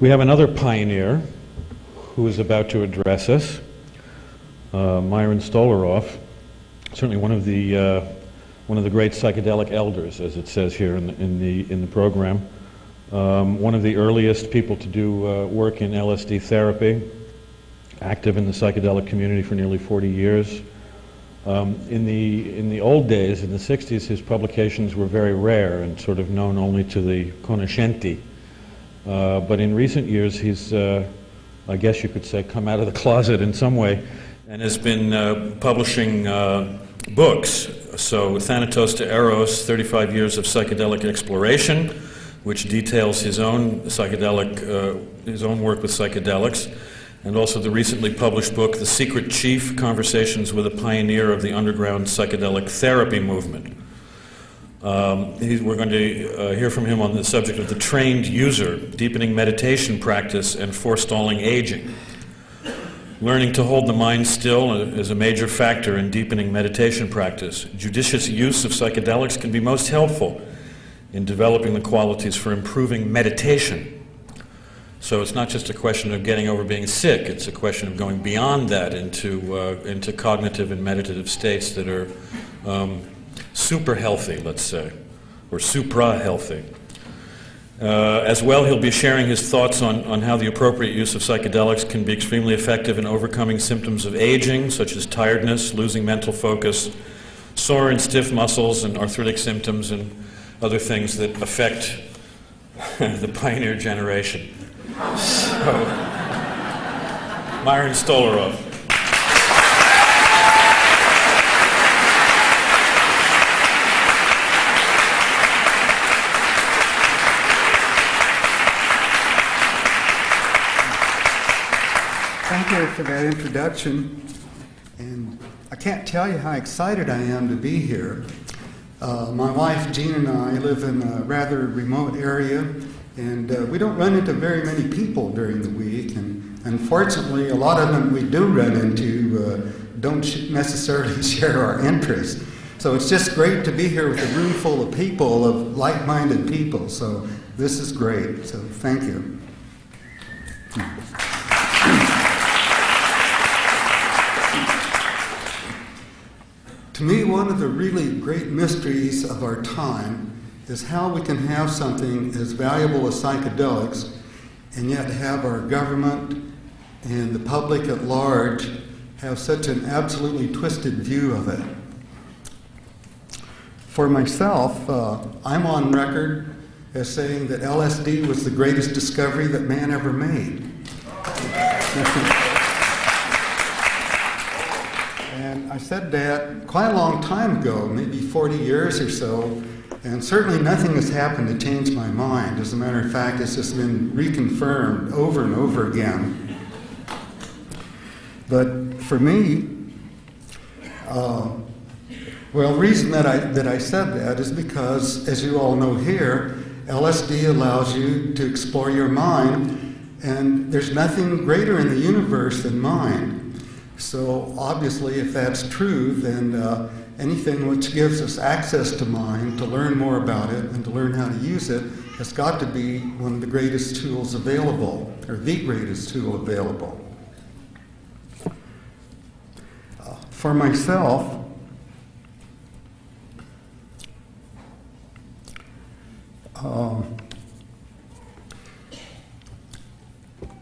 We have another pioneer who is about to address us, Myron Stolaroff, certainly one of the great psychedelic elders, as it says here in the program. One of the earliest people to do work in LSD therapy, active in the psychedelic community for nearly 40 years. In the old days, in the 60s, his publications were very rare and sort of known only to the conoscenti. But in recent years, he's, I guess you could say, come out of the closet in some way, and has been publishing books. So Thanatos to Eros, 35 Years of Psychedelic Exploration, which details his own his own work with psychedelics, and also the recently published book, The Secret Chief, Conversations with a Pioneer of the Underground Psychedelic Therapy Movement. We're going to hear from him on the subject of the trained user, deepening meditation practice, and forestalling aging. Learning to hold the mind still is a major factor in deepening meditation practice. Judicious use of psychedelics can be most helpful in developing the qualities for improving meditation. So it's not just a question of getting over being sick, it's a question of going beyond that into cognitive and meditative states that are super healthy, let's say, or supra-healthy. As well, he'll be sharing his thoughts on how the appropriate use of psychedelics can be extremely effective in overcoming symptoms of aging, such as tiredness, losing mental focus, sore and stiff muscles, and arthritic symptoms, and other things that affect the pioneer generation. So, Myron Stolaroff. Thank you for that introduction, and I can't tell you how excited I am to be here. My wife Jean and I live in a rather remote area, and we don't run into very many people during the week, and unfortunately a lot of them we do run into don't necessarily share our interests. So it's just great to be here with a room full of people, of like-minded people, so this is great, so thank you. To me, one of the really great mysteries of our time is how we can have something as valuable as psychedelics and yet have our government and the public at large have such an absolutely twisted view of it. For myself, I'm on record as saying that LSD was the greatest discovery that man ever made. And I said that quite a long time ago, maybe 40 years or so, and certainly nothing has happened to change my mind. As a matter of fact, it's just been reconfirmed over and over again. But for me, the reason that I said that is because, as you all know here, LSD allows you to explore your mind, and there's nothing greater in the universe than mind. So obviously, if that's true, then anything which gives us access to mind, to learn more about it and to learn how to use it, has got to be one of the greatest tools available, or the greatest tool available. For myself,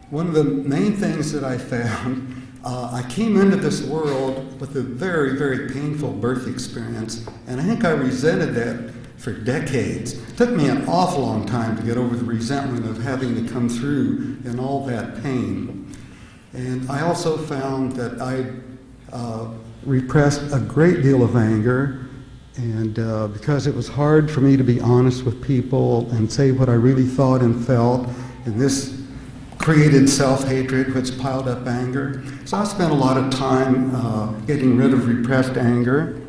one of the main things that I found, I came into this world with a very, very painful birth experience, and I think I resented that for decades. It took me an awful long time to get over the resentment of having to come through in all that pain. And I also found that I repressed a great deal of anger, and because it was hard for me to be honest with people and say what I really thought and felt, and this created self-hatred, which piled up anger. So I spent a lot of time getting rid of repressed anger.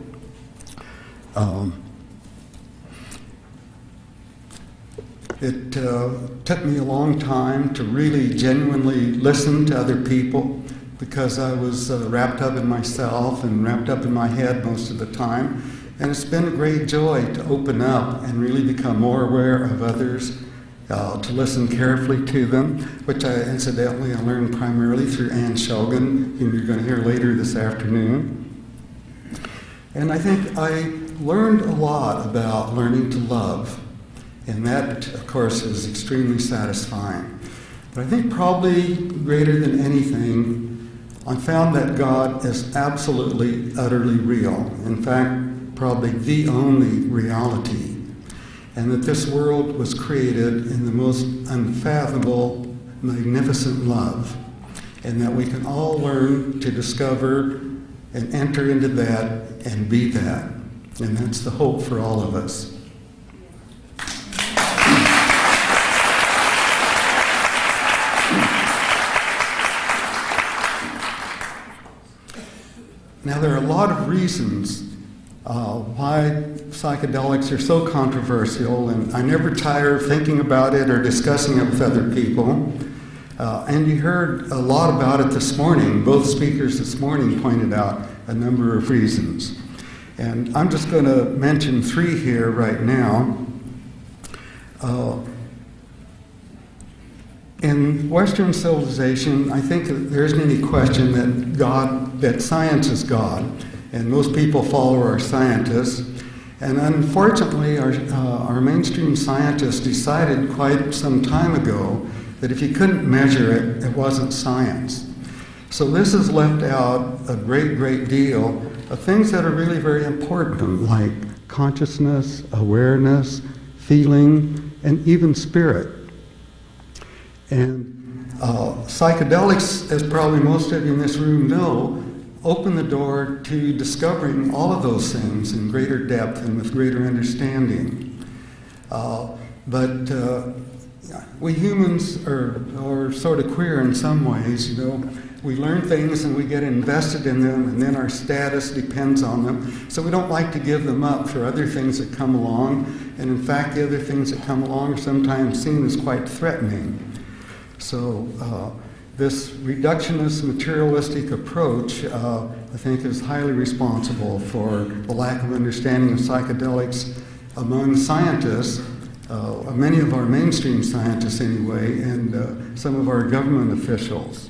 It took me a long time to really genuinely listen to other people because I was wrapped up in myself and wrapped up in my head most of the time. And it's been a great joy to open up and really become more aware of others to listen carefully to them, which I incidentally I learned primarily through Anne Shelgan, whom you're going to hear later this afternoon. And I think I learned a lot about learning to love, and that, of course, is extremely satisfying. But I think probably greater than anything, I found that God is absolutely, utterly real. In fact, probably the only reality. And that this world was created in the most unfathomable, magnificent love. And that we can all learn to discover and enter into that and be that. And that's the hope for all of us. Now, there are a lot of reasons why psychedelics are so controversial, and I never tire of thinking about it or discussing it with other people. And you heard a lot about it this morning. Both speakers this morning pointed out a number of reasons. And I'm just going to mention three here right now. In Western civilization, I think there isn't any question that science is God, and most people follow our scientists. And unfortunately, our mainstream scientists decided quite some time ago that if you couldn't measure it, it wasn't science. So this has left out a great deal of things that are really very important, like consciousness, awareness, feeling, and even spirit. And psychedelics, as probably most of you in this room know, open the door to discovering all of those things in greater depth and with greater understanding. But we humans are sort of queer in some ways, you know. We learn things and we get invested in them, and then our status depends on them. So we don't like to give them up for other things that come along. And in fact, the other things that come along are sometimes seen as quite threatening. So this reductionist, materialistic approach, I think, is highly responsible for the lack of understanding of psychedelics among scientists, many of our mainstream scientists anyway, and some of our government officials.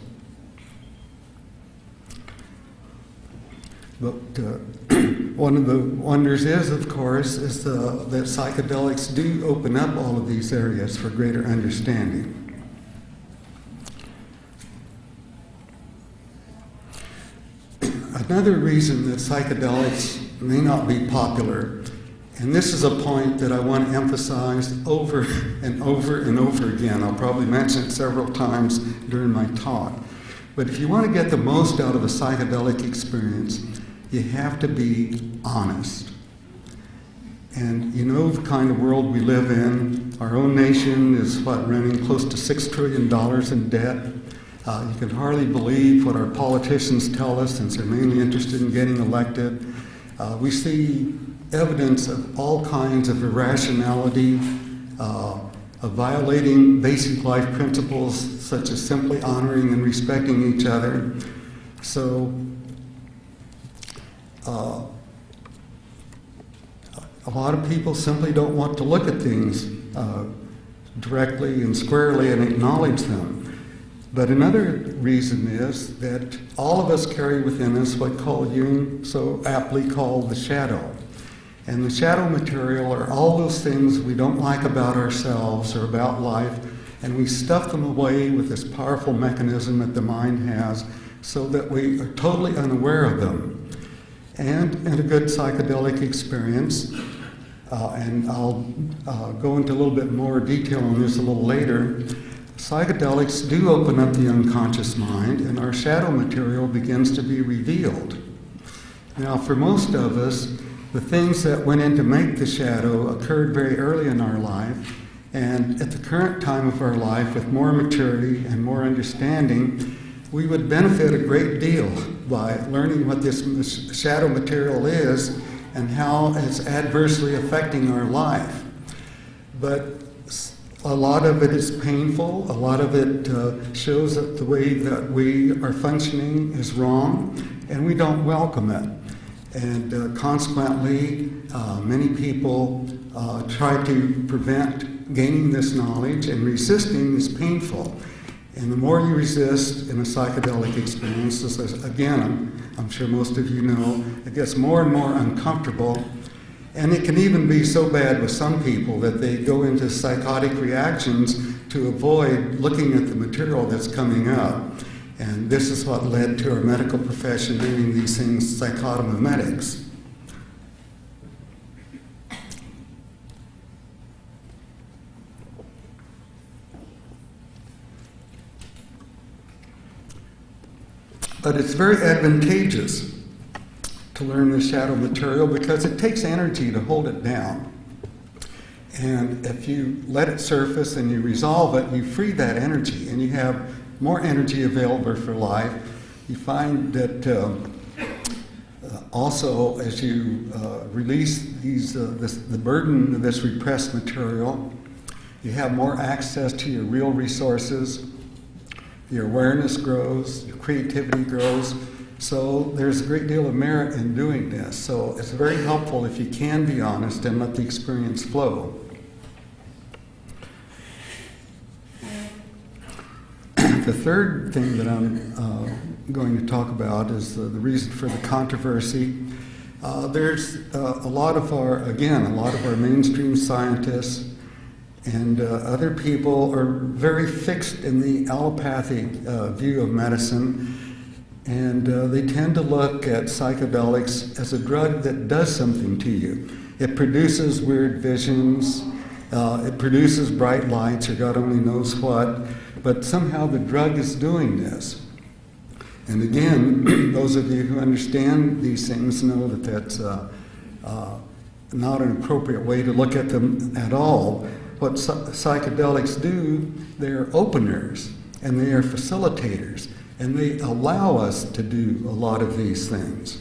But one of the wonders is, of course, is that psychedelics do open up all of these areas for greater understanding. Another reason that psychedelics may not be popular, and this is a point that I want to emphasize over and over and over again. I'll probably mention it several times during my talk. But if you want to get the most out of a psychedelic experience, you have to be honest. And you know the kind of world we live in. Our own nation is, running close to $6 trillion in debt. You can hardly believe what our politicians tell us, since they're mainly interested in getting elected. We see evidence of all kinds of irrationality, of violating basic life principles, such as simply honoring and respecting each other. So, a lot of people simply don't want to look at things directly and squarely and acknowledge them. But another reason is that all of us carry within us what Carl Jung so aptly called the shadow. And the shadow material are all those things we don't like about ourselves or about life, and we stuff them away with this powerful mechanism that the mind has so that we are totally unaware of them. And in a good psychedelic experience, and I'll go into a little bit more detail on this a little later, psychedelics do open up the unconscious mind, and our shadow material begins to be revealed. Now, for most of us, the things that went in to make the shadow occurred very early in our life, and at the current time of our life, with more maturity and more understanding, we would benefit a great deal by learning what this shadow material is and how it's adversely affecting our life. But a lot of it is painful. A lot of it shows that the way that we are functioning is wrong, and we don't welcome it. And consequently, many people try to prevent gaining this knowledge, and resisting is painful. And the more you resist in a psychedelic experience, again, I'm sure most of you know, it gets more and more uncomfortable. And it can even be so bad with some people that they go into psychotic reactions to avoid looking at the material that's coming up. And this is what led to our medical profession doing these things, psychotomimetics. But it's very advantageous to learn the shadow material because it takes energy to hold it down. And if you let it surface and you resolve it, you free that energy and you have more energy available for life. You find that also as you release the burden of this repressed material, you have more access to your real resources, your awareness grows, your creativity grows. So there's a great deal of merit in doing this. So it's very helpful if you can be honest and let the experience flow. The third thing that I'm going to talk about is the reason for the controversy. There's a lot of our mainstream scientists and other people are very fixed in the allopathic view of medicine. And they tend to look at psychedelics as a drug that does something to you. It produces weird visions, it produces bright lights, or God only knows what, but somehow the drug is doing this. And again, those of you who understand these things know that that's not an appropriate way to look at them at all. What psychedelics do, they're openers, and they are facilitators. And they allow us to do a lot of these things.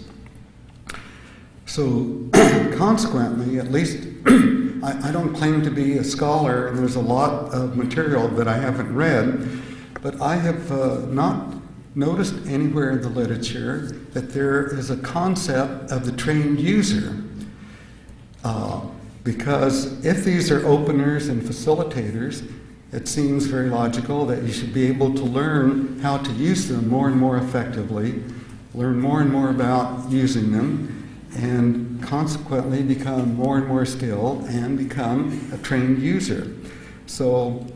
So consequently, at least I don't claim to be a scholar, and there's a lot of material that I haven't read, but I have not noticed anywhere in the literature that there is a concept of the trained user. Because if these are openers and facilitators, it seems very logical that you should be able to learn how to use them more and more effectively, learn more and more about using them, and consequently become more and more skilled and become a trained user. So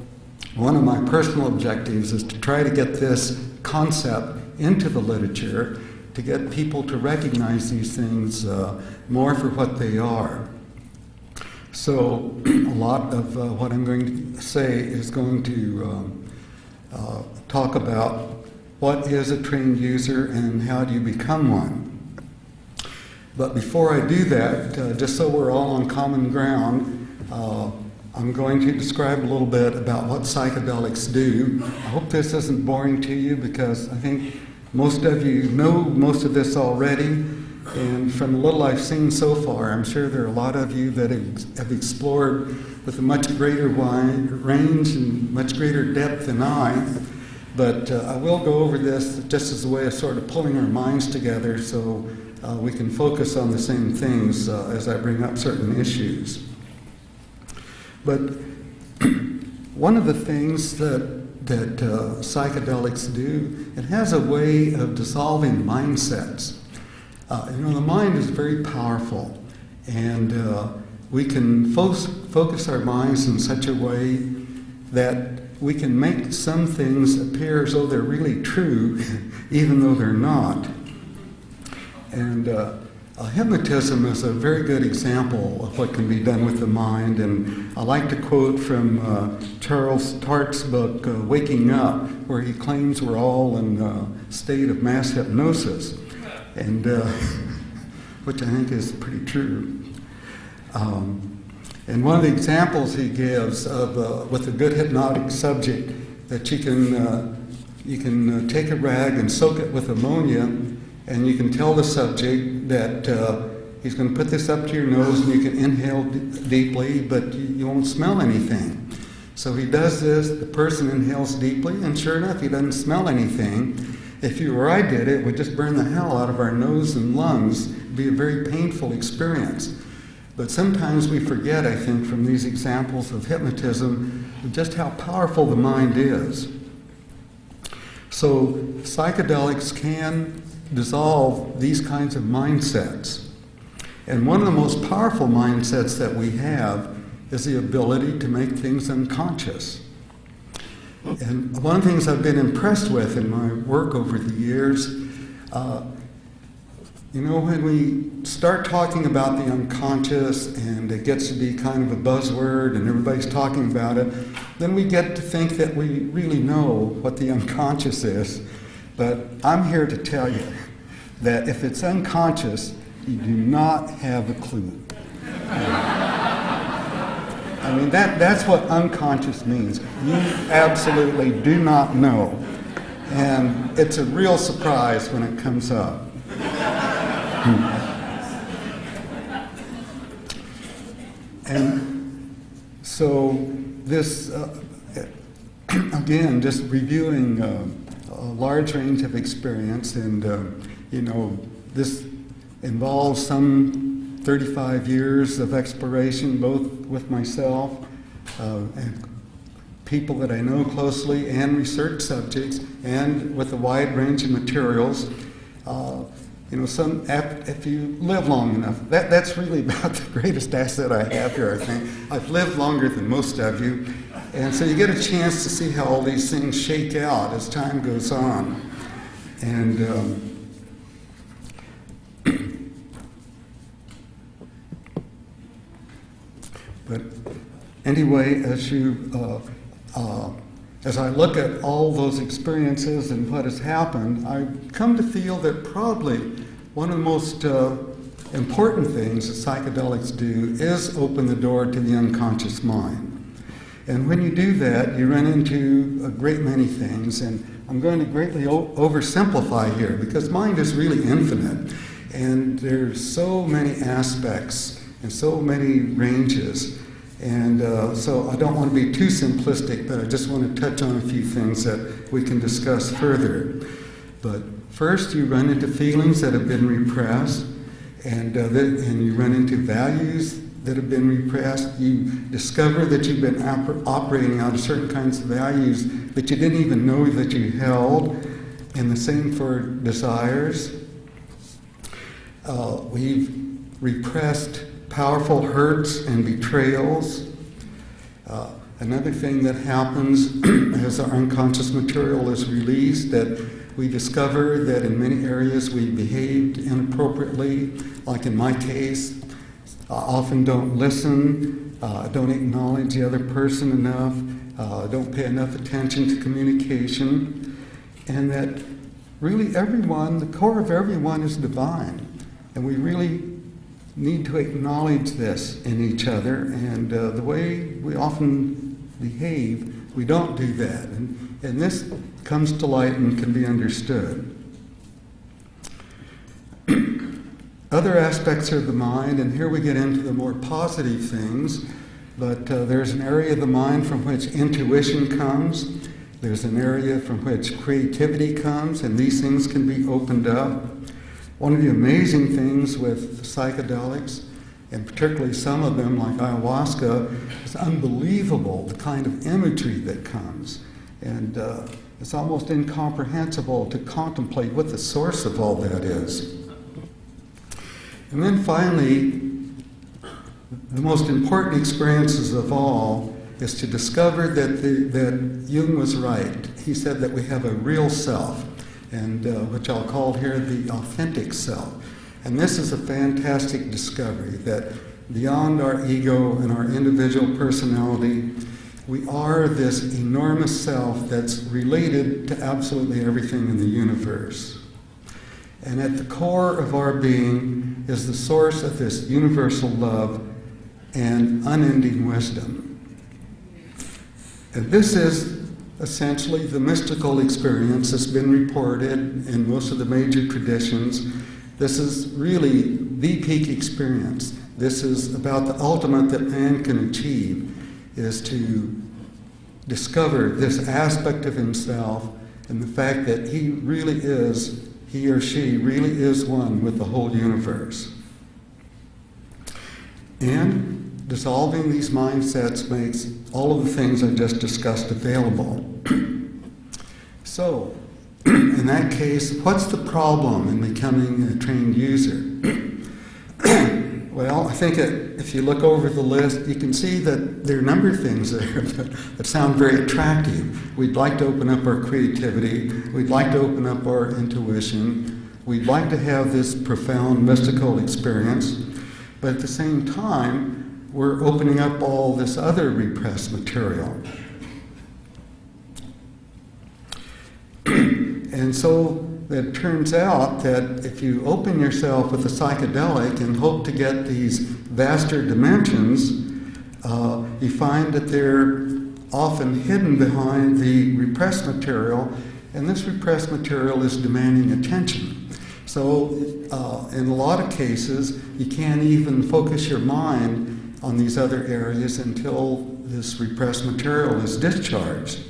one of my personal objectives is to try to get this concept into the literature, to get people to recognize these things more for what they are. So a lot of what I'm going to say is going to talk about what is a trained user and how do you become one. But before I do that, just so we're all on common ground, I'm going to describe a little bit about what psychedelics do. I hope this isn't boring to you because I think most of you know most of this already. And from the little I've seen so far, I'm sure there are a lot of you that have explored with a much greater range and much greater depth than I. But I will go over this just as a way of sort of pulling our minds together so we can focus on the same things as I bring up certain issues. But one of the things that psychedelics do, it has a way of dissolving mindsets. The mind is very powerful, and we can focus our minds in such a way that we can make some things appear as though they're really true, even though they're not. And hypnotism is a very good example of what can be done with the mind, and I like to quote from Charles Tart's book, Waking Up, where he claims we're all in a state of mass hypnosis. And which I think is pretty true. And one of the examples he gives of with a good hypnotic subject that you can take a rag and soak it with ammonia, and you can tell the subject that he's going to put this up to your nose and you can inhale deeply, but you won't smell anything. So he does this, the person inhales deeply, and sure enough, he doesn't smell anything. If you or I did it would just burn the hell out of our nose and lungs. It'd be a very painful experience. But sometimes we forget, I think, from these examples of hypnotism, just how powerful the mind is. So psychedelics can dissolve these kinds of mindsets. And one of the most powerful mindsets that we have is the ability to make things unconscious. And one of the things I've been impressed with in my work over the years, when we start talking about the unconscious and it gets to be kind of a buzzword and everybody's talking about it, then we get to think that we really know what the unconscious is. But I'm here to tell you that if it's unconscious, you do not have a clue. I mean, that's what unconscious means. You absolutely do not know. And it's a real surprise when it comes up. And so this, again, just reviewing a large range of experience, and this involves some 35 years of exploration, both with myself and people that I know closely, and research subjects, and with a wide range of materials. If you live long enough, that's really about the greatest asset I have here, I think. I've lived longer than most of you, and so you get a chance to see how all these things shake out as time goes on. And but anyway, as I look at all those experiences and what has happened, I've come to feel that probably one of the most important things that psychedelics do is open the door to the unconscious mind. And when you do that, you run into a great many things, and I'm going to greatly oversimplify here because mind is really infinite, and there's so many aspects and so many ranges. And so I don't want to be too simplistic, but I just want to touch on a few things that we can discuss further. But first, you run into feelings that have been repressed, and you run into values that have been repressed. You discover that you've been operating out of certain kinds of values that you didn't even know that you held, and the same for desires. We've repressed powerful hurts and betrayals. Another thing that happens as our unconscious material is released, that we discover that in many areas we behaved inappropriately. Like in my case, I often don't listen, don't acknowledge the other person enough, don't pay enough attention to communication, and that really everyone, the core of everyone is divine, and we really need to acknowledge this in each other, and the way we often behave, we don't do that. And this comes to light and can be understood. Other aspects of the mind, and here we get into the more positive things, but there's an area of the mind from which intuition comes. There's an area from which creativity comes, and these things can be opened up. One of the amazing things with psychedelics, and particularly some of them like ayahuasca, is unbelievable the kind of imagery that comes. And it's almost incomprehensible to contemplate what the source of all that is. And then finally, the most important experiences of all is to discover that Jung was right. He said that we have a real self, and which I'll call here the authentic self. And this is a fantastic discovery, that beyond our ego and our individual personality, we are this enormous self that's related to absolutely everything in the universe. And at the core of our being is the source of this universal love and unending wisdom. And this is essentially the mystical experience that's been reported in most of the major traditions. This is really the peak experience. This is about the ultimate that man can achieve, is to discover this aspect of himself and the fact that he or she really is one with the whole universe. And dissolving these mindsets makes all of the things I just discussed available. So, in that case, what's the problem in becoming a trained user? Well, I think if you look over the list, you can see that there are a number of things there that sound very attractive. We'd like to open up our creativity. We'd like to open up our intuition. We'd like to have this profound mystical experience. But at the same time, we're opening up all this other repressed material. And so it turns out that if you open yourself with a psychedelic and hope to get these vaster dimensions, you find that they're often hidden behind the repressed material, and this repressed material is demanding attention. So in a lot of cases, you can't even focus your mind on these other areas until this repressed material is discharged.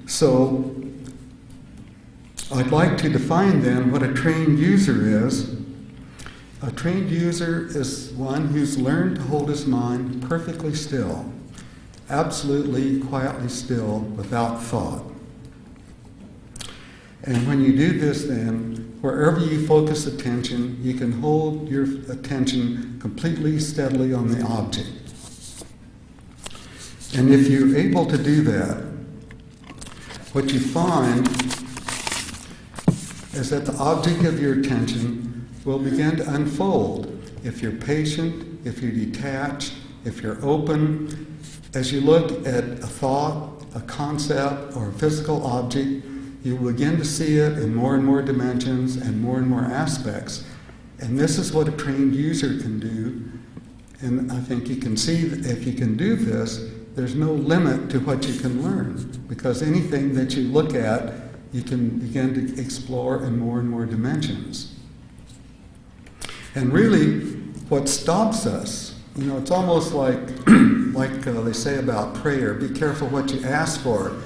So, I'd like to define then what a trained user is. A trained user is one who's learned to hold his mind perfectly still, absolutely quietly still, without thought. And when you do this then, wherever you focus attention, you can hold your attention completely steadily on the object. And if you're able to do that, what you find is that the object of your attention will begin to unfold if you're patient, if you're detached, if you're open. As you look at a thought, a concept, or a physical object, you will begin to see it in more and more dimensions and more aspects. And this is what a trained user can do. And I think you can see that if you can do this, there's no limit to what you can learn, because anything that you look at, you can begin to explore in more and more dimensions. And really, what stops us, it's almost like they say about prayer, be careful what you ask for.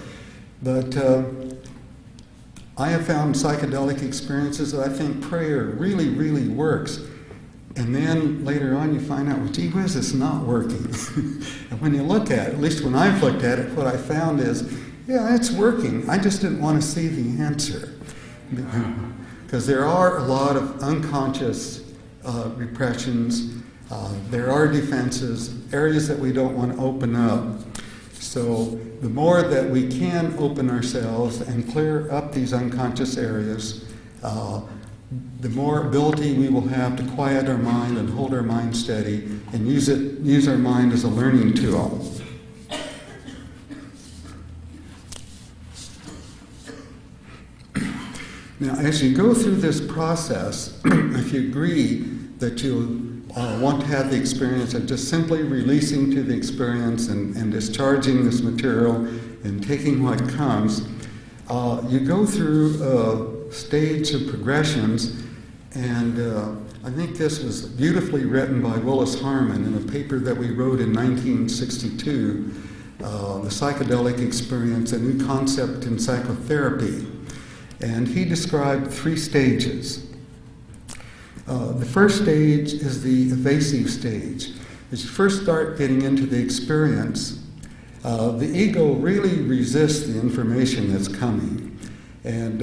But I have found psychedelic experiences that I think prayer really works. And then later on you find out, well, gee whiz, it's not working. And when you look at it, at least when I've looked at it, what I found is, yeah, it's working. I just didn't want to see the answer. Because there are a lot of unconscious repressions. There are defenses, areas that we don't want to open up. So the more that we can open ourselves and clear up these unconscious areas, the more ability we will have to quiet our mind and hold our mind steady and use our mind as a learning tool. Now, as you go through this process, if you agree that you want to have the experience of just simply releasing to the experience and discharging this material and taking what comes, you go through stage of progressions, and I think this was beautifully written by Willis Harman in a paper that we wrote in 1962, The Psychedelic Experience, a New Concept in Psychotherapy. And he described 3 stages. The first stage is the evasive stage. As you first start getting into the experience, the ego really resists the information that's coming. And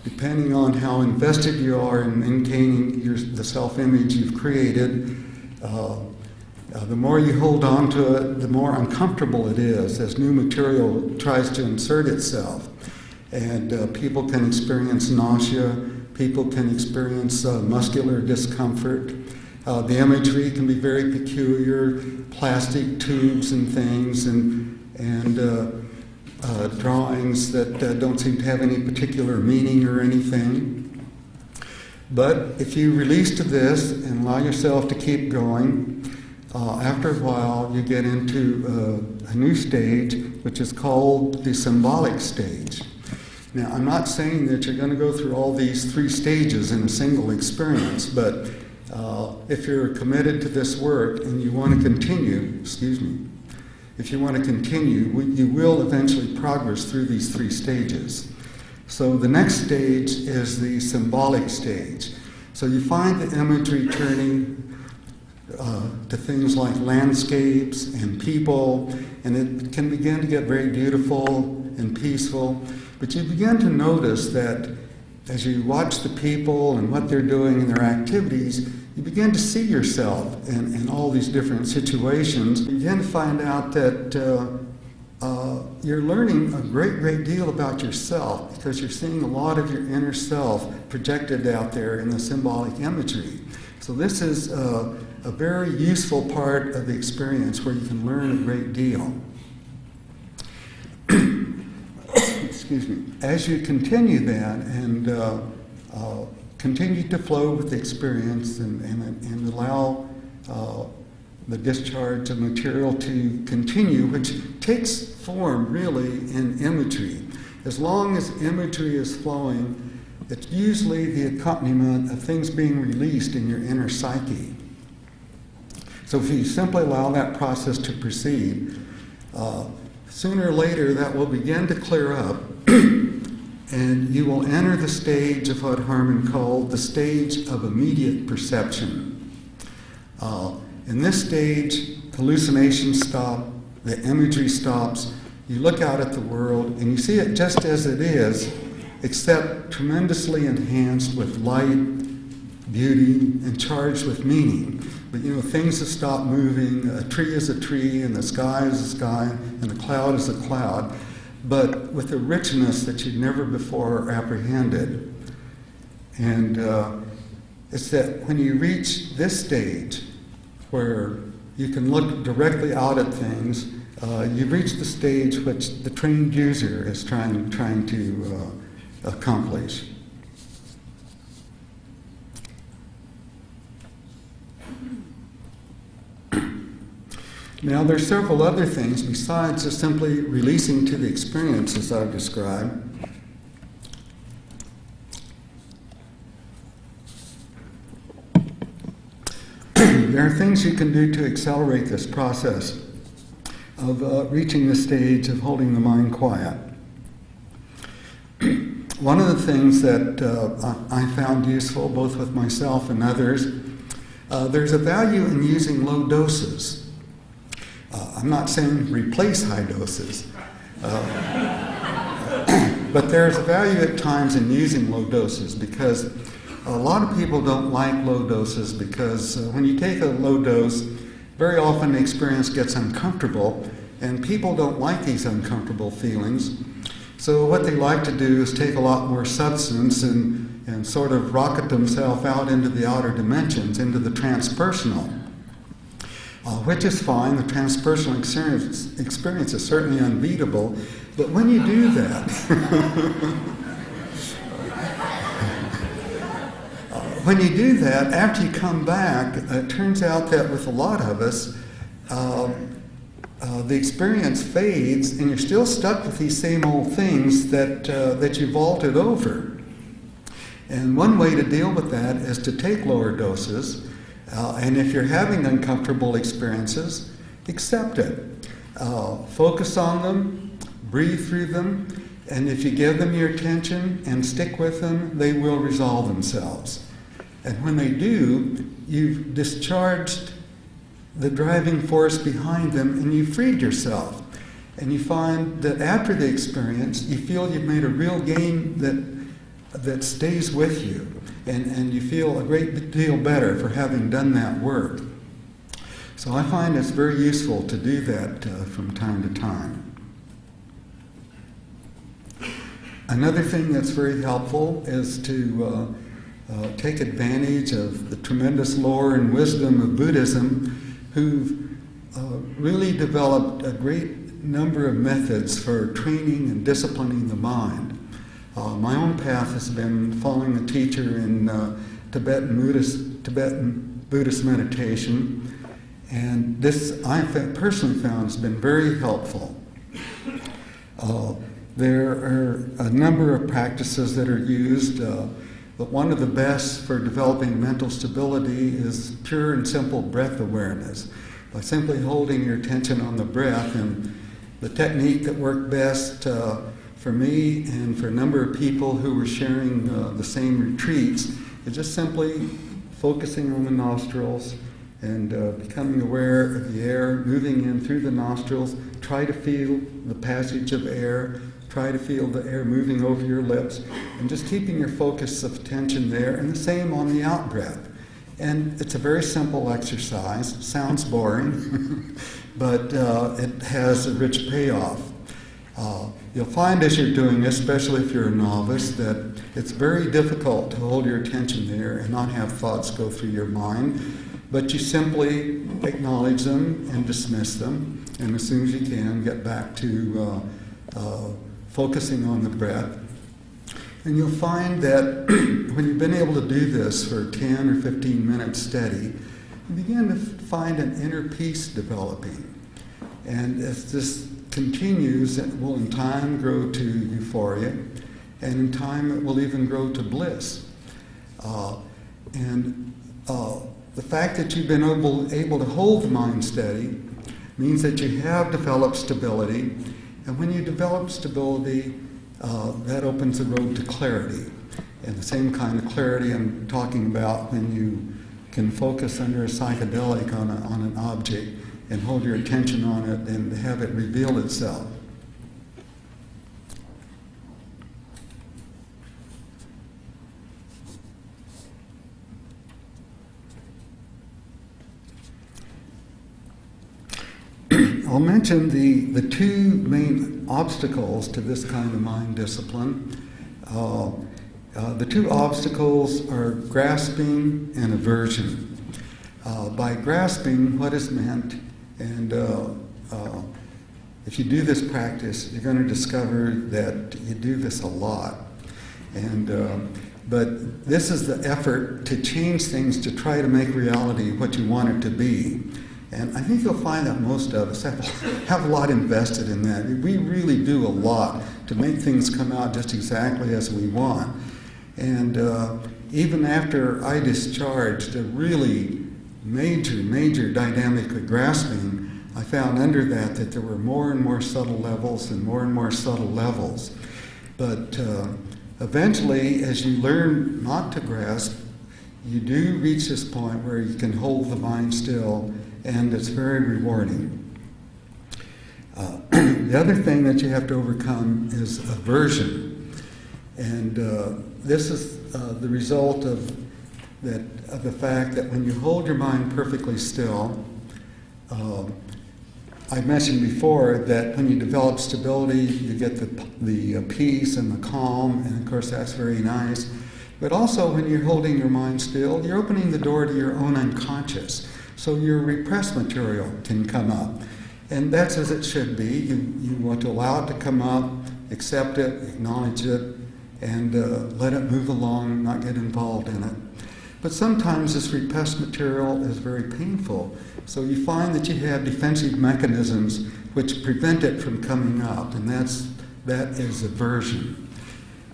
depending on how invested you are in maintaining the self-image you've created, the more you hold on to it, the more uncomfortable it is as new material tries to insert itself. And people can experience nausea, people can experience muscular discomfort. The imagery can be very peculiar, plastic tubes and things, and drawings that don't seem to have any particular meaning or anything. But if you release to this and allow yourself to keep going, after a while you get into a new stage, which is called the symbolic stage. Now, I'm not saying that you're going to go through all these 3 stages in a single experience, but if you're committed to this work and you want to continue, if you want to continue, you will eventually progress through these 3 stages. So the next stage is the symbolic stage. So you find the imagery turning to things like landscapes and people, and it can begin to get very beautiful and peaceful. But you begin to notice that as you watch the people and what they're doing in their activities, you begin to see yourself in all these different situations. You begin to find out that you're learning a great deal about yourself because you're seeing a lot of your inner self projected out there in the symbolic imagery. So this is a very useful part of the experience where you can learn a great deal. Excuse me. As you continue that and continue to flow with the experience and allow the discharge of material to continue, which takes form really in imagery. As long as imagery is flowing, it's usually the accompaniment of things being released in your inner psyche. So if you simply allow that process to proceed, sooner or later that will begin to clear up and you will enter the stage of what Harmon called the stage of immediate perception. In this stage, hallucinations stop, the imagery stops, you look out at the world and you see it just as it is, except tremendously enhanced with light, beauty, and charged with meaning. But things have stopped moving, a tree is a tree, and the sky is a sky, and the cloud is a cloud, but with a richness that you'd never before apprehended. And it's that when you reach this stage, where you can look directly out at things, you've reached the stage which the trained user is trying to accomplish. Now, there's several other things besides just simply releasing to the experiences I've described. There are things you can do to accelerate this process of reaching the stage of holding the mind quiet. One of the things that I found useful, both with myself and others, there's a value in using low doses. I'm not saying replace high doses, but there's a value at times in using low doses because a lot of people don't like low doses because when you take a low dose, very often the experience gets uncomfortable, and people don't like these uncomfortable feelings. So what they like to do is take a lot more substance and sort of rocket themselves out into the outer dimensions, into the transpersonal. Which is fine. The transpersonal experience is certainly unbeatable, but when you do that, after you come back, it turns out that with a lot of us, the experience fades, and you're still stuck with these same old things that you vaulted over. And one way to deal with that is to take lower doses. And if you're having uncomfortable experiences, accept it. Focus on them, breathe through them, and if you give them your attention and stick with them, they will resolve themselves. And when they do, you've discharged the driving force behind them and you've freed yourself. And you find that after the experience, you feel you've made a real gain that stays with you. And you feel a great deal better for having done that work. So I find it's very useful to do that from time to time. Another thing that's very helpful is to take advantage of the tremendous lore and wisdom of Buddhism, who've really developed a great number of methods for training and disciplining the mind. My own path has been following a teacher in Tibetan Buddhist meditation, and this I personally found has been very helpful. There are a number of practices that are used, but one of the best for developing mental stability is pure and simple breath awareness, by simply holding your attention on the breath. And the technique that worked best for me and for a number of people who were sharing the same retreats is just simply focusing on the nostrils and becoming aware of the air moving in through the nostrils. Try to feel the passage of air. Try to feel the air moving over your lips, and just keeping your focus of attention there, and the same on the out-breath. And it's a very simple exercise. It sounds boring, but it has a rich payoff. You'll find as you're doing this, especially if you're a novice, that it's very difficult to hold your attention there and not have thoughts go through your mind, but you simply acknowledge them and dismiss them, and as soon as you can, get back to focusing on the breath. And you'll find that when you've been able to do this for 10 or 15 minutes steady, you begin to find an inner peace developing. And as this continues, it will in time grow to euphoria, and in time it will even grow to bliss. The fact that you've been able to hold the mind steady means that you have developed stability, and when you develop stability, that opens the road to clarity. And the same kind of clarity I'm talking about when you can focus under a psychedelic on an object and hold your attention on it and have it reveal itself. I'll mention the two main obstacles to this kind of mind discipline. The two obstacles are grasping and aversion. By grasping, what is meant, and if you do this practice, you're going to discover that you do this a lot. But this is the effort to change things to try to make reality what you want it to be. And I think you'll find that most of us have a lot invested in that. We really do a lot to make things come out just exactly as we want. And even after I discharged a really major dynamic of grasping, I found under that there were more and more subtle levels and more subtle levels. But eventually, as you learn not to grasp, you do reach this point where you can hold the mind still, and it's very rewarding. The other thing that you have to overcome is aversion. And this is the result of the fact that when you hold your mind perfectly still, I mentioned before that when you develop stability, you get the peace and the calm, and of course that's very nice. But also when you're holding your mind still, you're opening the door to your own unconscious. So your repressed material can come up. And that's as it should be. You want to allow it to come up, accept it, acknowledge it, and let it move along, not get involved in it. But sometimes this repressed material is very painful. So you find that you have defensive mechanisms which prevent it from coming up, and that is aversion.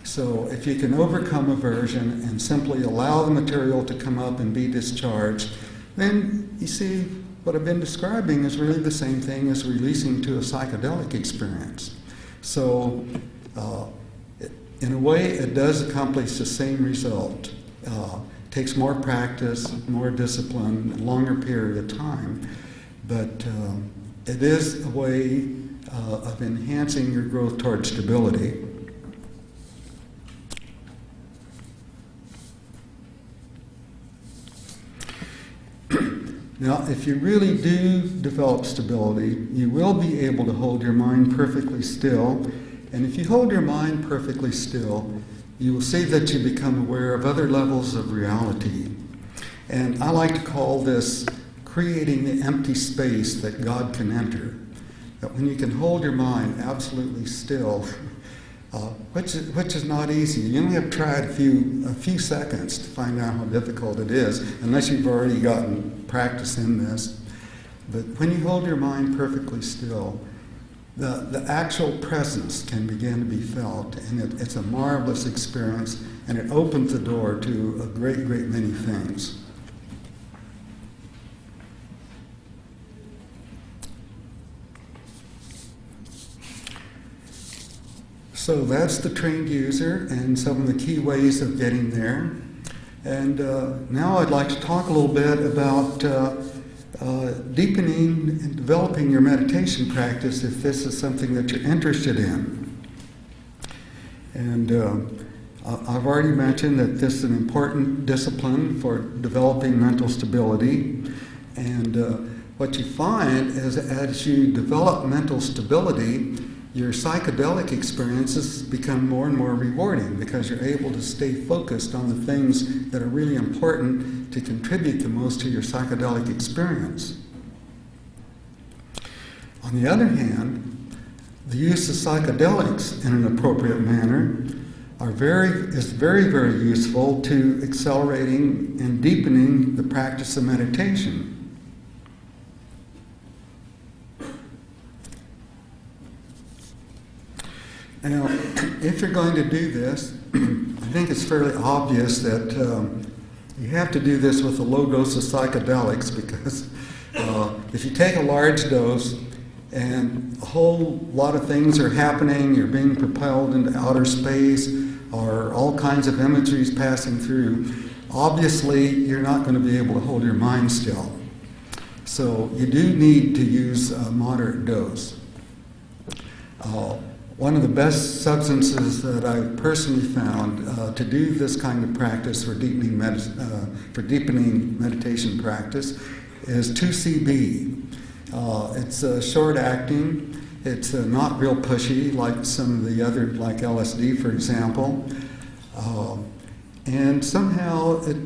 So if you can overcome aversion and simply allow the material to come up and be discharged, then you see what I've been describing is really the same thing as releasing to a psychedelic experience. So in a way, it does accomplish the same result. Takes more practice, more discipline, a longer period of time, but it is a way of enhancing your growth towards stability. Now, if you really do develop stability, you will be able to hold your mind perfectly still. And if you hold your mind perfectly still, you will see that you become aware of other levels of reality. And I like to call this creating the empty space that God can enter. That when you can hold your mind absolutely still, which is not easy. You only have to try it a few seconds to find out how difficult it is, unless you've already gotten practice in this. But when you hold your mind perfectly still, the actual presence can begin to be felt, and it's a marvelous experience, and it opens the door to a great many things. So that's the trained user and some of the key ways of getting there. And now I'd like to talk a little bit about deepening and developing your meditation practice if this is something that you're interested in. And I've already mentioned that this is an important discipline for developing mental stability. And what you find is as you develop mental stability, your psychedelic experiences become more and more rewarding because you're able to stay focused on the things that are really important to contribute the most to your psychedelic experience. On the other hand, the use of psychedelics in an appropriate manner is very, very useful to accelerating and deepening the practice of meditation. Now, if you're going to do this, I think it's fairly obvious that you have to do this with a low dose of psychedelics because if you take a large dose and a whole lot of things are happening, you're being propelled into outer space, or all kinds of imageries passing through, obviously you're not going to be able to hold your mind still. So you do need to use a moderate dose. One of the best substances that I personally found to do this kind of practice for deepening meditation practice is 2CB. It's short-acting. It's not real pushy like some of the other, like LSD, for example. And somehow it,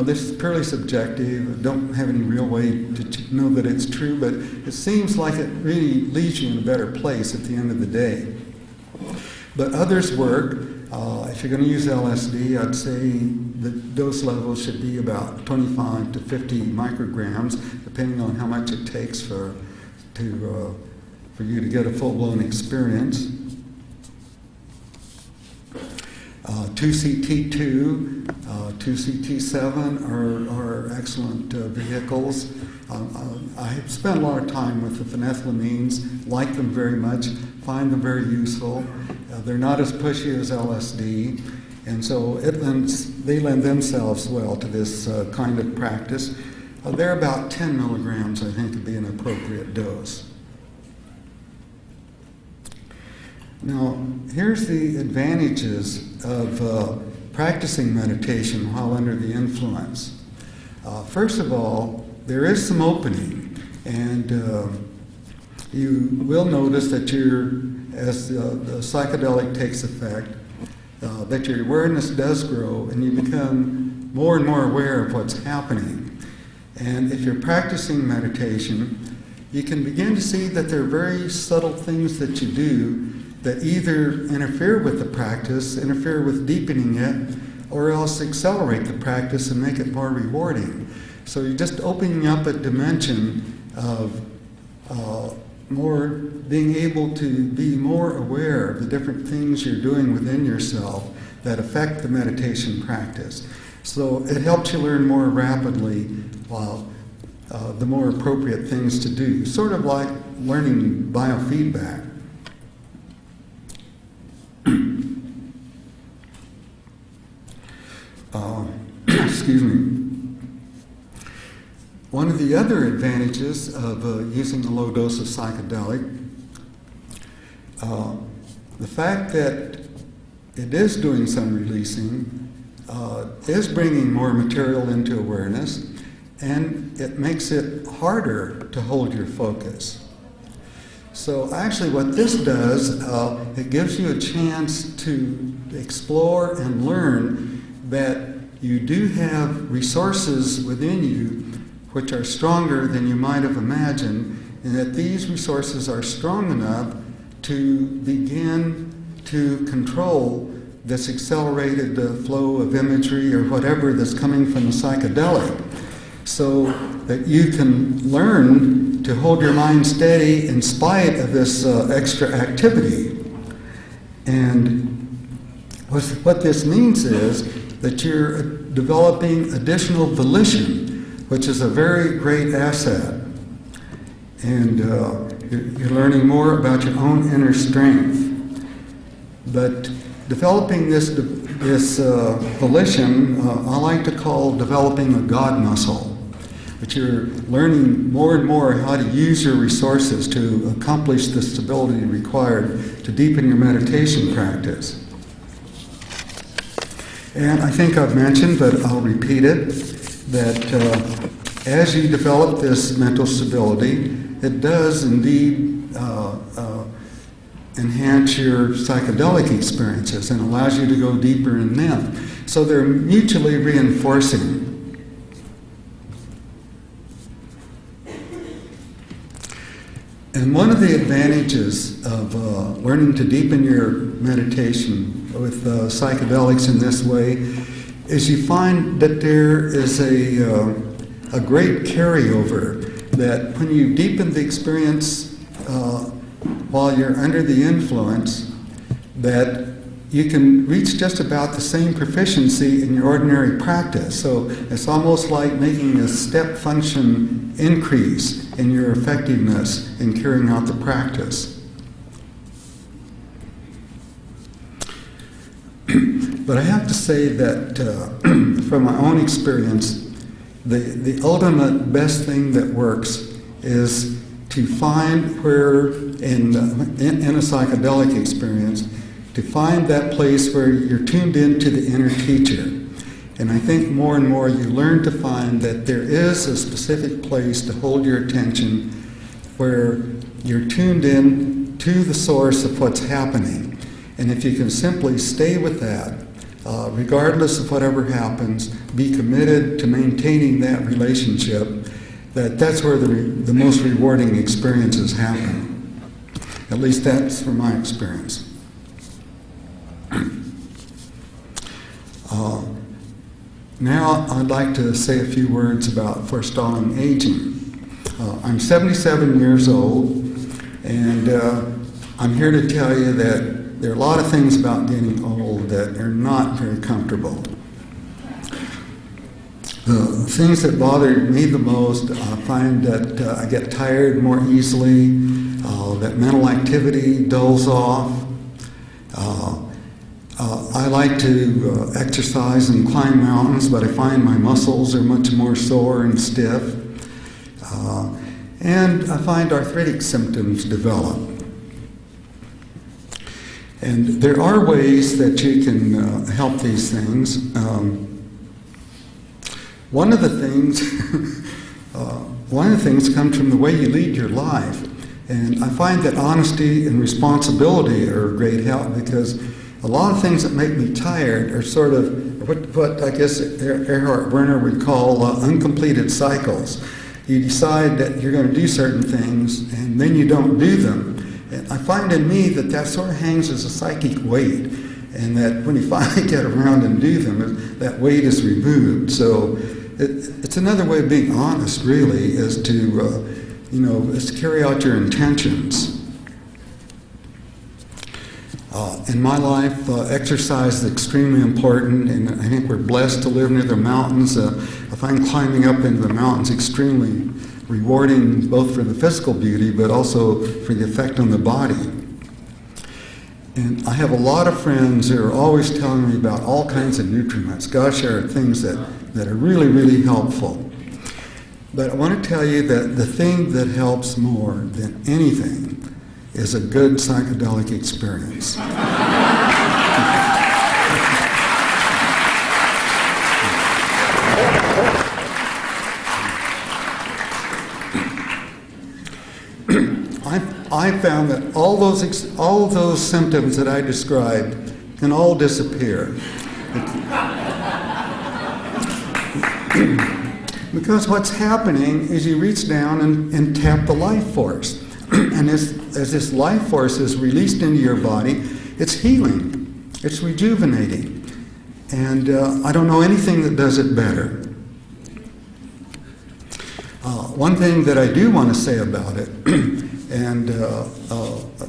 this is purely subjective. I don't have any real way to know that it's true, but it seems like it really leaves you in a better place at the end of the day. But others work. If you're going to use LSD, I'd say the dose level should be about 25 to 50 micrograms, depending on how much it takes for you to get a full-blown experience. 2CT2, 2CT7 are excellent vehicles. I have spent a lot of time with the phenethylamines, like them very much, find them very useful. They're not as pushy as LSD, and so they lend themselves well to this kind of practice. They're about 10 milligrams, I think, would be an appropriate dose. Now, here's the advantages of practicing meditation while under the influence. First of all, there is some opening, and you will notice that as the psychedelic takes effect, that your awareness does grow and you become more and more aware of what's happening. And if you're practicing meditation, you can begin to see that there are very subtle things that you do that either interfere with the practice, interfere with deepening it, or else accelerate the practice and make it more rewarding. So you're just opening up a dimension of more being able to be more aware of the different things you're doing within yourself that affect the meditation practice. So it helps you learn more rapidly the more appropriate things to do, sort of like learning biofeedback. Excuse me. One of the other advantages of using a low dose of psychedelic, the fact that it is doing some releasing, is bringing more material into awareness, and it makes it harder to hold your focus. So actually what this does, it gives you a chance to explore and learn that you do have resources within you which are stronger than you might have imagined, and that these resources are strong enough to begin to control this accelerated flow of imagery or whatever that's coming from the psychedelic, so that you can learn to hold your mind steady in spite of this extra activity. And what this means is that you're developing additional volition, which is a very great asset. And you're learning more about your own inner strength. But developing this this volition I like to call developing a God muscle, but you're learning more and more how to use your resources to accomplish the stability required to deepen your meditation practice. And I think I've mentioned, but I'll repeat it, that as you develop this mental stability, it does indeed enhance your psychedelic experiences and allows you to go deeper in them. So they're mutually reinforcing. And one of the advantages of learning to deepen your meditation with psychedelics in this way is you find that there is a great carryover, that when you deepen the experience while you're under the influence, that you can reach just about the same proficiency in your ordinary practice. So it's almost like making a step function increase in your effectiveness in carrying out the practice. But I have to say that from my own experience, the ultimate best thing that works is to find where in a psychedelic experience, to find that place where you're tuned into the inner teacher. And I think more and more you learn to find that there is a specific place to hold your attention where you're tuned in to the source of what's happening. And if you can simply stay with that, regardless of whatever happens, be committed to maintaining that relationship, that's where the most rewarding experiences happen. At least that's from my experience. Now I'd like to say a few words about forestalling aging. I'm 77 years old, and I'm here to tell you that there are a lot of things about getting old that are not very comfortable. The things that bother me the most, I find that I get tired more easily, that mental activity dulls off. I like to exercise and climb mountains, but I find my muscles are much more sore and stiff. And I find arthritic symptoms develop. And there are ways that you can help these things. One of the things comes from the way you lead your life. And I find that honesty and responsibility are a great help, because a lot of things that make me tired are sort of what I guess Erhard Werner would call uncompleted cycles. You decide that you're going to do certain things, and then you don't do them. And I find in me that sort of hangs as a psychic weight, and that when you finally get around and do them, that weight is removed. So it's another way of being honest, really, is to carry out your intentions. In my life, exercise is extremely important, and I think we're blessed to live near the mountains. I find climbing up into the mountains extremely rewarding, both for the physical beauty, but also for the effect on the body. And I have a lot of friends who are always telling me about all kinds of nutriments. Gosh, there are things that are really, really helpful. But I want to tell you that the thing that helps more than anything is a good psychedelic experience. I found that all those symptoms that I described can all disappear. Because what's happening is you reach down and tap the life force. And as this life force is released into your body, it's healing, it's rejuvenating. And I don't know anything that does it better. One thing that I do want to say about it, and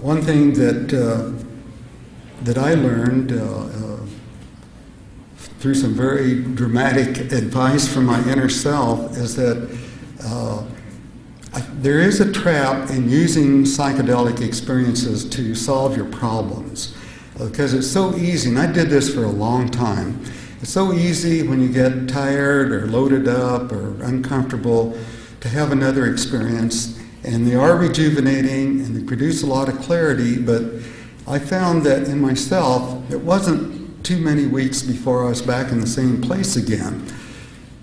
one thing that I learned through some very dramatic advice from my inner self, is that there is a trap in using psychedelic experiences to solve your problems. because it's so easy, and I did this for a long time. It's so easy when you get tired or loaded up or uncomfortable to have another experience, and they are rejuvenating and they produce a lot of clarity, but I found that in myself, it wasn't too many weeks before I was back in the same place again.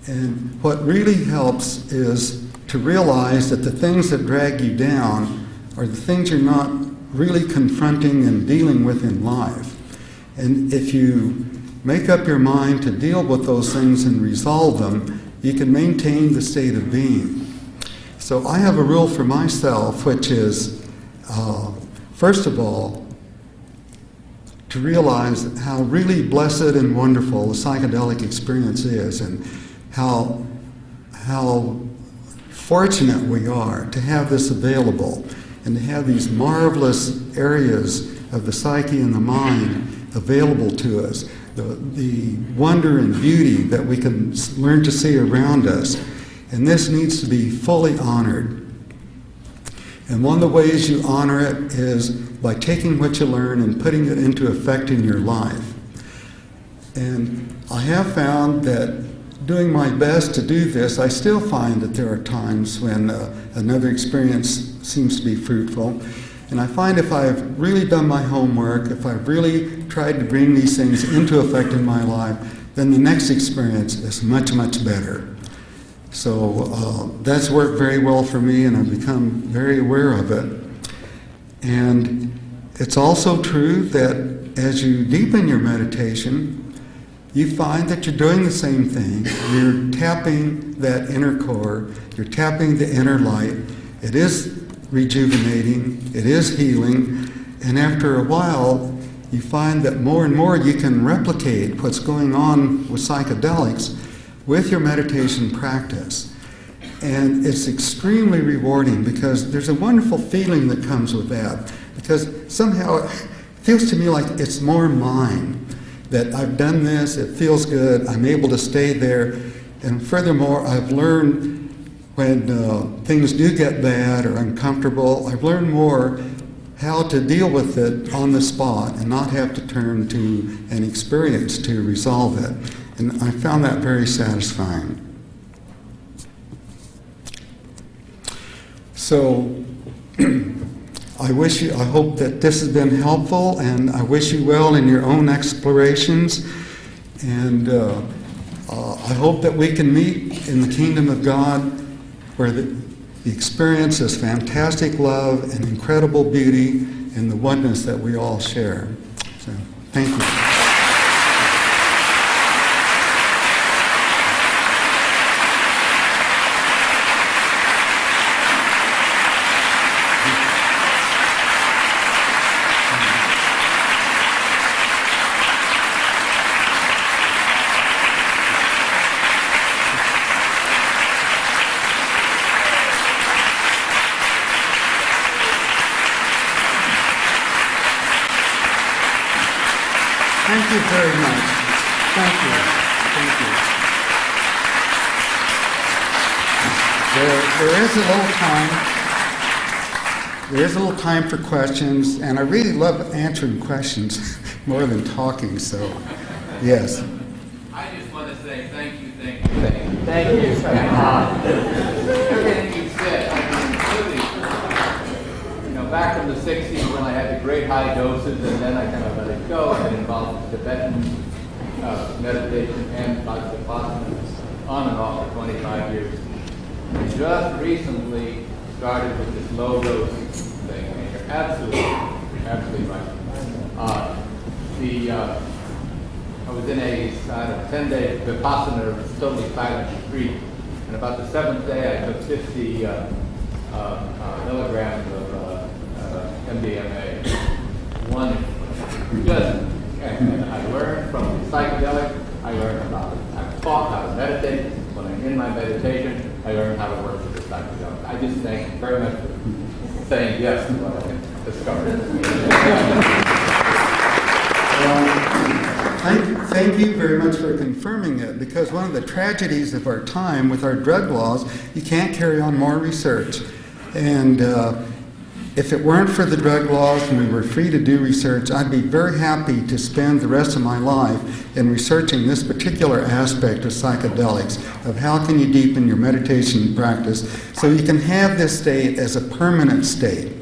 And what really helps is to realize that the things that drag you down are the things you're not really confronting and dealing with in life. And if you make up your mind to deal with those things and resolve them, you can maintain the state of being. So I have a rule for myself, which is, first of all, to realize how really blessed and wonderful the psychedelic experience is, and how fortunate we are to have this available and to have these marvelous areas of the psyche and the mind available to us, the wonder and beauty that we can learn to see around us. And this needs to be fully honored. And one of the ways you honor it is by taking what you learn and putting it into effect in your life. And I have found that doing my best to do this, I still find that there are times when another experience seems to be fruitful. And I find if I've really done my homework, if I've really tried to bring these things into effect in my life, then the next experience is much, much better. So that's worked very well for me, and I've become very aware of it. And it's also true that as you deepen your meditation, you find that you're doing the same thing. You're tapping that inner core. You're tapping the inner light. It is rejuvenating. It is healing. And after a while, you find that more and more you can replicate what's going on with psychedelics with your meditation practice. And it's extremely rewarding because there's a wonderful feeling that comes with that. Because somehow it feels to me like it's more mine. That I've done this, it feels good, I'm able to stay there. And furthermore, I've learned when things do get bad or uncomfortable, I've learned more how to deal with it on the spot and not have to turn to an experience to resolve it. And I found that very satisfying. So I hope that this has been helpful, and I wish you well in your own explorations. And I hope that we can meet in the kingdom of God, where the experience is fantastic love and incredible beauty and the oneness that we all share. So, thank you. Thank you very much. Thank you. Thank you. There is a little time. There is a little time for questions, and I really love answering questions more than talking, so yes. I just want to say thank you. Thank you. Everything you said, including, back in the 60s when I had the great high doses, and then I kind of let it go, and involved Tibetan meditation and Vipassana on and off for 25 years. I just recently started with this low dose thing, and you're absolutely right. I was in a 10-day Vipassana, totally silent retreat, and about the 7th day I took 50 milligrams of MDMA. And I learned from psychedelics, I learned about it. I've taught how to meditate. When I'm in my meditation, I learned how to work with the psychedelics. I just thank you very much for saying yes to what I discovered. Thank you very much for confirming it, because one of the tragedies of our time with our drug laws, you can't carry on more research. And if it weren't for the drug laws and we were free to do research, I'd be very happy to spend the rest of my life in researching this particular aspect of psychedelics, of how can you deepen your meditation practice so you can have this state as a permanent state.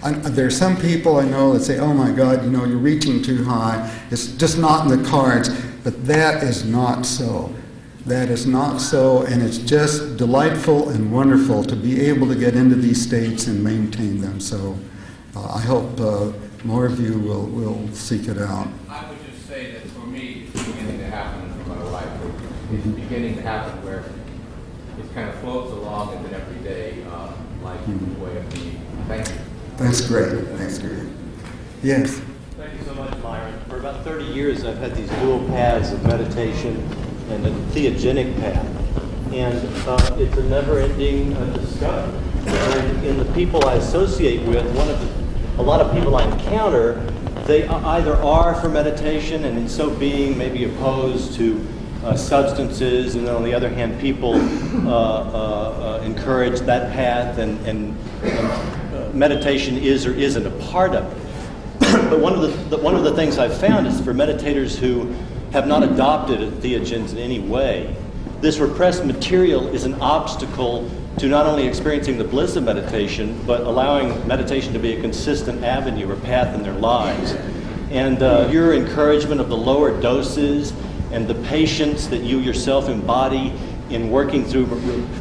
There are some people I know that say, oh my God, you know, you're reaching too high, it's just not in the cards, but that is not so. That is not so, and it's just delightful and wonderful to be able to get into these states and maintain them. So I hope more of you will seek it out. I would just say that for me, it's beginning to happen, and for my wife, it's beginning to happen where it kind of floats along as an everyday way of being. Thank you. That's great. That's great. Yes? Thank you so much, Myron. For about 30 years, I've had these dual paths of meditation and a theogenic path. And it's a never-ending discovery. And in the people I associate with, a lot of people I encounter, they either are for meditation and in so being maybe opposed to substances, and then on the other hand, people encourage that path, and meditation is or isn't a part of it. But one of the things I've found is for meditators who have not adopted theogens in any way, this repressed material is an obstacle to not only experiencing the bliss of meditation, but allowing meditation to be a consistent avenue or path in their lives. And your encouragement of the lower doses and the patience that you yourself embody in working through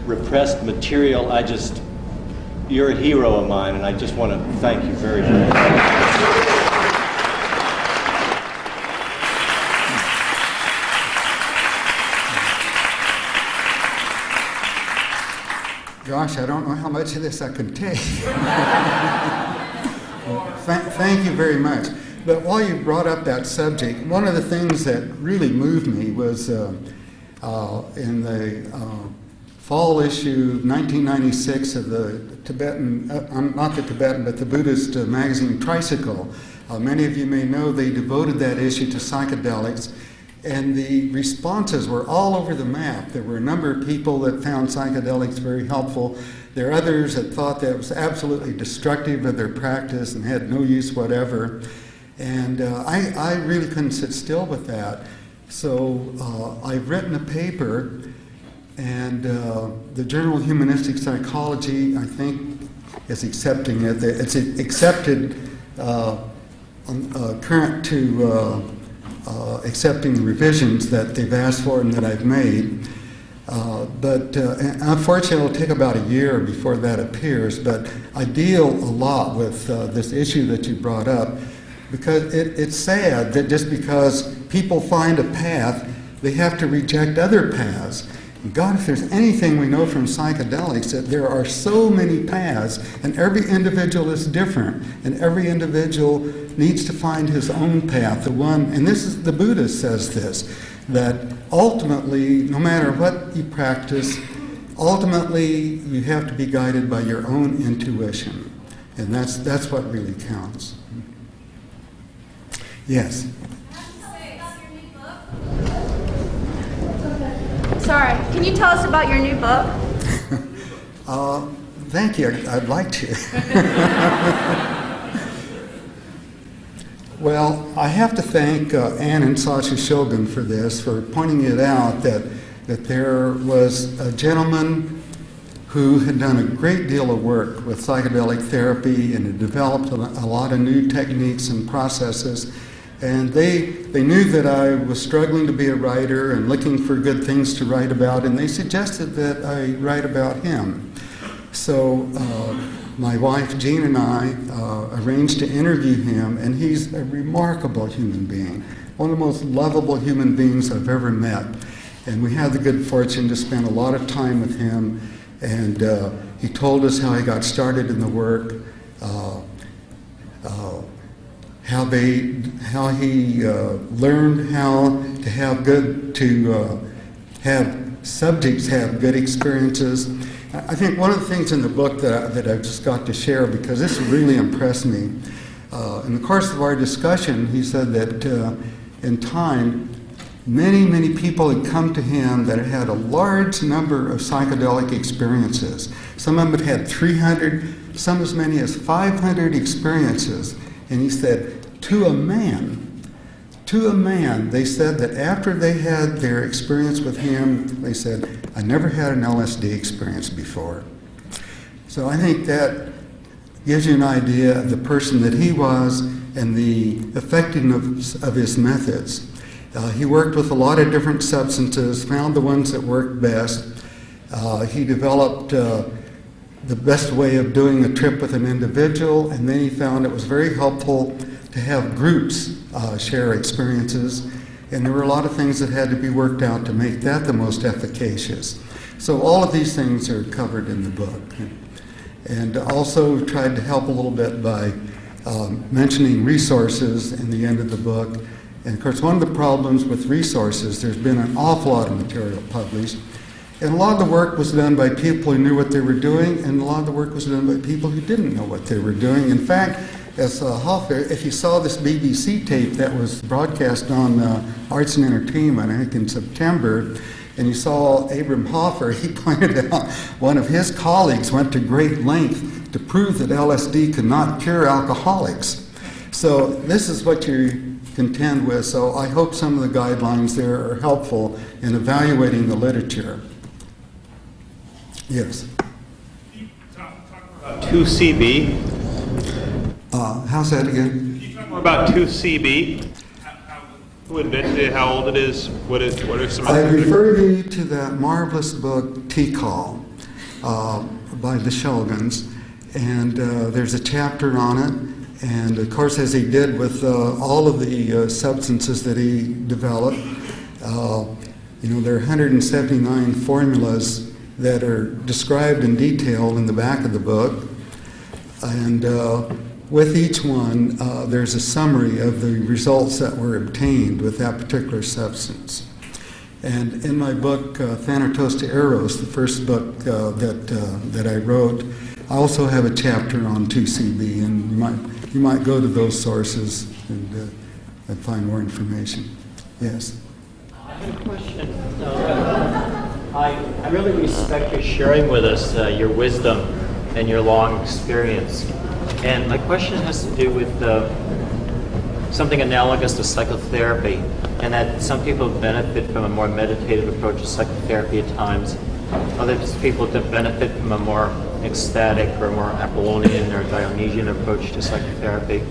repressed material, you're a hero of mine, and I just want to thank you very, very much. Gosh, I don't know how much of this I can take. Thank you very much. But while you brought up that subject, one of the things that really moved me was in the fall issue 1996 of the Tibetan, not the Tibetan, but the Buddhist magazine Tricycle. Many of you may know they devoted that issue to psychedelics, and the responses were all over the map. There were a number of people that found psychedelics very helpful. There are others that thought that it was absolutely destructive of their practice and had no use whatever. And I really couldn't sit still with that. So I've written a paper, and the Journal of Humanistic Psychology, I think, is accepting it. It's accepted, current to accepting the revisions that they've asked for and that I've made. But unfortunately, it'll take about a year before that appears. But I deal a lot with this issue that you brought up, because it's sad that just because people find a path, they have to reject other paths. And God, if there's anything we know from psychedelics, that there are so many paths, and every individual is different, and every individual needs to find his own path, the one, and this is, the Buddha says this, that ultimately, no matter what you practice, ultimately you have to be guided by your own intuition, and that's what really counts. Yes? Sorry, can you tell us about your new book? Thank you. I'd like to. Well, I have to thank Ann and Sasha Shogun for this, for pointing it out that there was a gentleman who had done a great deal of work with psychedelic therapy and had developed a lot of new techniques and processes. And they knew that I was struggling to be a writer and looking for good things to write about, and they suggested that I write about him. So my wife Jean and I arranged to interview him, and he's a remarkable human being, one of the most lovable human beings I've ever met. And we had the good fortune to spend a lot of time with him, and he told us how he got started in the work, how he learned how to have subjects have good experiences. I think one of the things in the book that I've just got to share, because this really impressed me, in the course of our discussion, he said that in time, many people had come to him that had had a large number of psychedelic experiences. Some of them had had 300, some as many as 500 experiences. And he said, to a man, they said that after they had their experience with him, they said, I never had an LSD experience before. So I think that gives you an idea of the person that he was and the effectiveness of his methods. He worked with a lot of different substances, found the ones that worked best. He developed the best way of doing a trip with an individual, and then he found it was very helpful to have groups share experiences, and there were a lot of things that had to be worked out to make that the most efficacious. So all of these things are covered in the book. And also tried to help a little bit by mentioning resources in the end of the book. And of course, one of the problems with resources, there's been an awful lot of material published, and a lot of the work was done by people who knew what they were doing, and a lot of the work was done by people who didn't know what they were doing. In fact, as Hoffer, if you saw this BBC tape that was broadcast on Arts and Entertainment, I think in September, and you saw Abram Hoffer, he pointed out one of his colleagues went to great length to prove that LSD could not cure alcoholics. So this is what you contend with, so I hope some of the guidelines there are helpful in evaluating the literature. Yes? Can you talk more about 2CB? How's that again? Can you talk more about 2CB? Who invented it, how old it is, what are some I of the... refer you to that marvelous book, T-Call, by the Shulgins, and there's a chapter on it. And of course, as he did with all of the substances that he developed, there are 179 formulas that are described in detail in the back of the book. And with each one, there's a summary of the results that were obtained with that particular substance. And in my book, Thanatos to Eros, the first book that I wrote, I also have a chapter on 2CB, and you might go to those sources and find more information. Yes? I have a question. I really respect you sharing with us your wisdom and your long experience. And my question has to do with something analogous to psychotherapy, and that some people benefit from a more meditative approach to psychotherapy at times. Other people benefit from a more ecstatic or more Apollonian or Dionysian approach to psychotherapy.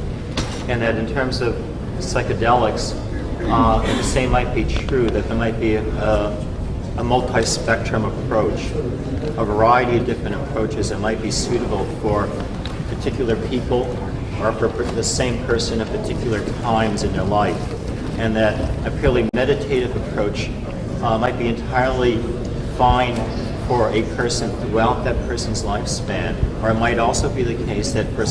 And that in terms of psychedelics, the same might be true, that there might be a multi-spectrum approach, a variety of different approaches that might be suitable for particular people or for the same person at particular times in their life. And that a purely meditative approach might be entirely fine for a person throughout that person's lifespan, or it might also be the case that for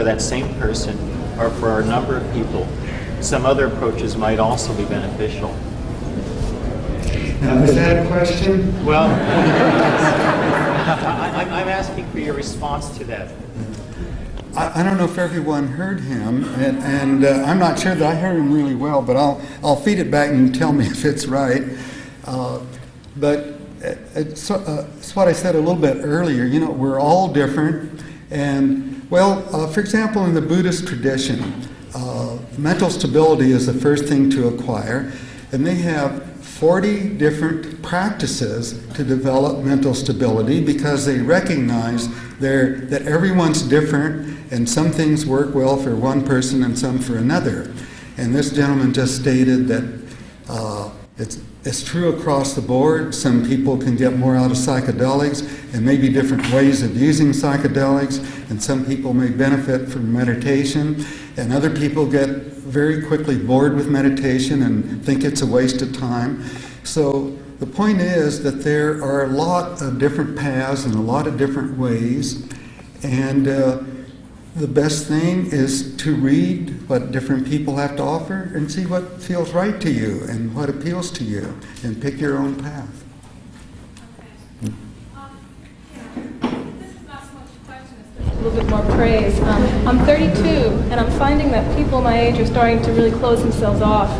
that same person, or for a number of people, some other approaches might also be beneficial. Now, is that a question? Well, I'm asking for your response to that. I don't know if everyone heard him, and I'm not sure that I heard him really well, but I'll feed it back and you tell me if it's right. But it's what I said a little bit earlier. We're all different, and for example, in the Buddhist tradition, mental stability is the first thing to acquire, and they have 40 different practices to develop mental stability because they recognize that everyone's different, and some things work well for one person and some for another. And this gentleman just stated that it's true across the board. Some people can get more out of psychedelics and maybe different ways of using psychedelics, and some people may benefit from meditation, and other people get very quickly bored with meditation and think it's a waste of time. So the point is that there are a lot of different paths and a lot of different ways, and the best thing is to read what different people have to offer and see what feels right to you and what appeals to you, and pick your own path. This is not so much a question, it's just a little bit more praise. I'm 32, and I'm finding that people my age are starting to really close themselves off.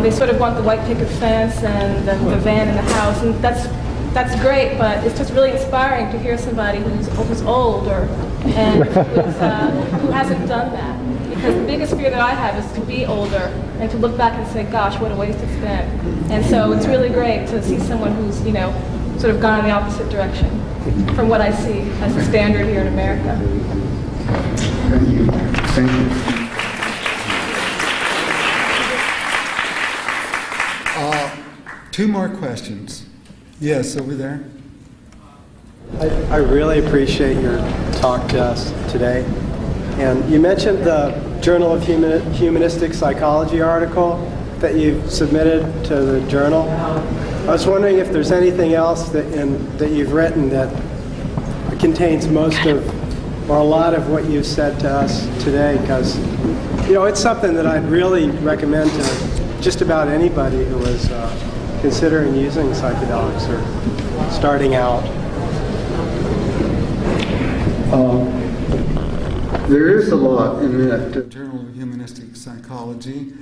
They sort of want the white picket fence and the van in the house, and that's great, but it's just really inspiring to hear somebody who's older and who hasn't done that. Because the biggest fear that I have is to be older and to look back and say, gosh, what a waste it's been. And so it's really great to see someone who's, sort of gone in the opposite direction from what I see as the standard here in America. Thank you. Thank you. Two more questions. Yes, over there. I really appreciate your talk to us today. And you mentioned the Journal of Humanistic Psychology article that you've submitted to the journal. I was wondering if there's anything else that you've written that contains most of, or a lot of what you said to us today, because it's something that I'd really recommend to just about anybody who is considering using psychedelics or starting out. There is a lot in that Journal of Humanistic Psychology,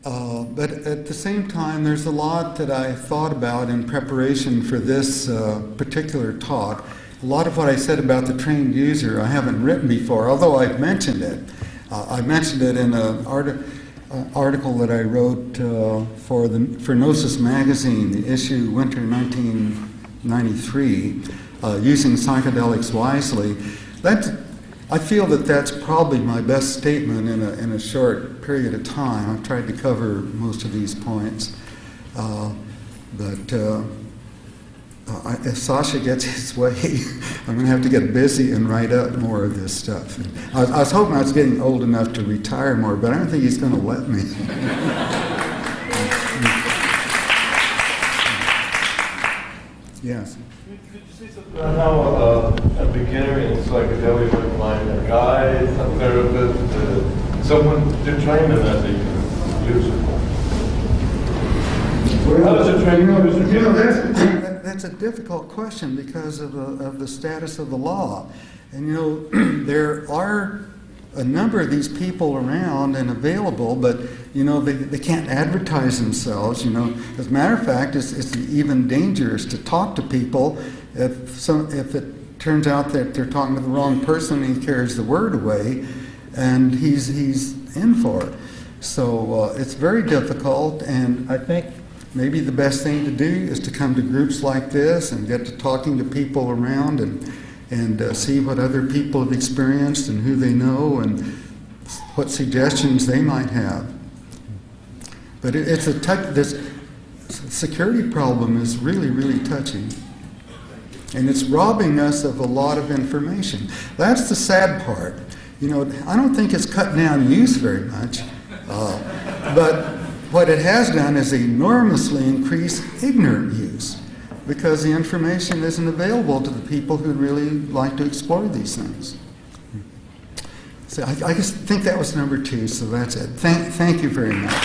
but at the same time, there's a lot that I thought about in preparation for this particular talk. A lot of what I said about the trained user I haven't written before, although I've mentioned it. I mentioned it in an article that I wrote for Gnosis Magazine, the issue winter 1993, using psychedelics wisely. I feel that that's probably my best statement in a short period of time. I've tried to cover most of these points, but if Sasha gets his way, I'm going to have to get busy and write up more of this stuff. I was hoping I was getting old enough to retire more, but I don't think he's going to let me. Yes. Could you say something about how a beginner in psychedelics would find a guide, a therapist, someone to train them as a user? How does a trainer That's a difficult question because of the status of the law. And there are a number of these people around and available, but they can't advertise themselves. As a matter of fact, it's even dangerous to talk to people if it turns out that they're talking to the wrong person and he carries the word away, and he's in for it. So it's very difficult, and I think maybe the best thing to do is to come to groups like this and get to talking to people around and see what other people have experienced and who they know and what suggestions they might have. But this security problem is really, really touchy. And it's robbing us of a lot of information. That's the sad part. I don't think it's cut down use very much, but what it has done is enormously increase ignorant use, because the information isn't available to the people who really like to explore these things. So I just think that was number 2, so that's it. Thank you very much.